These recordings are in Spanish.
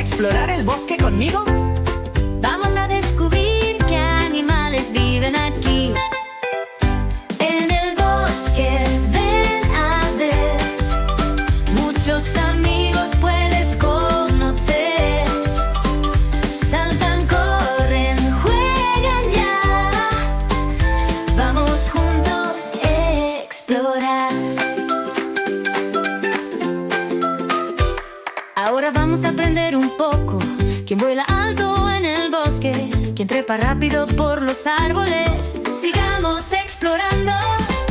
explorar el bosque conmigo? Vamos a descubrir qué animales viven aquí. En el bosque, ven a ver. Muchos amigos puedes conocer. Saltan, corren, juegan ya. Vamos juntos a explorar. Ahora vamos a aprender un poco. Quien vuela alto en el bosque, quien trepa rápido por los árboles. Sigamos explorando.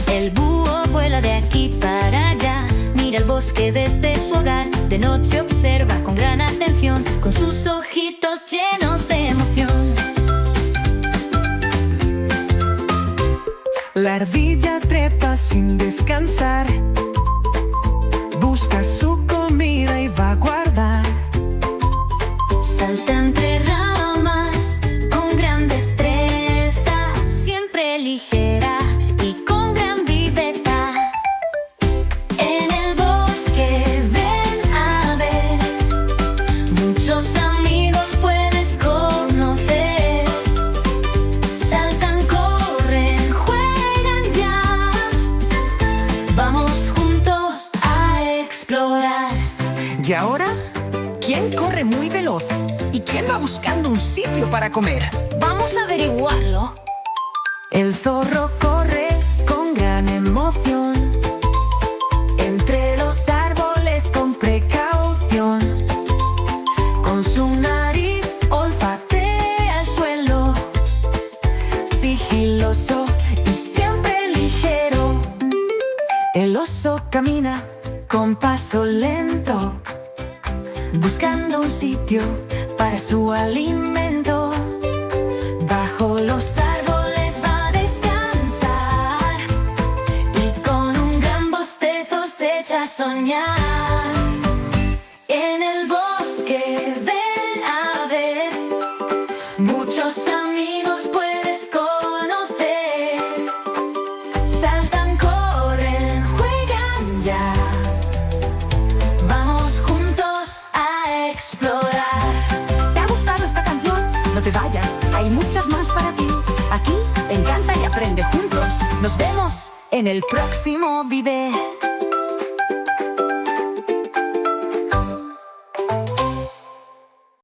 El búho vuela de aquí para allá. Mira el bosque desde su hogar. De noche observa con gran atención, con sus ojitos llenos de emoción. La ardilla trepa sin descansar. Busca su comida y va a guardar. Salta entre ramas con gran destreza, siempre ligera y con gran viveza. En el bosque, ven a ver. Muchos amigos puedes conocer. Saltan, corren, juegan ya. Vamos juntos a explorar. ¿Y ahora? ¿Quién corre muy veloz? ¿Y quién va buscando un sitio para comer? Vamos a averiguarlo. El zorro corre con gran emoción entre los árboles con precaución. Con su nariz olfatea el suelo, sigiloso y siempre ligero. El oso camina con paso lento, buscando un sitio para su alimento. Bajo los árboles va a descansar y con un gran bostezo se echa a soñar. En el bosque, ven a ver. Muchos amigos puedes conocer. Saltan, corren, juegan ya. Vamos juntos a explorar. ¿Te ha gustado esta canción? No te vayas, hay muchas más para ti. Aquí, encanta y aprende juntos. Nos vemos en el próximo video.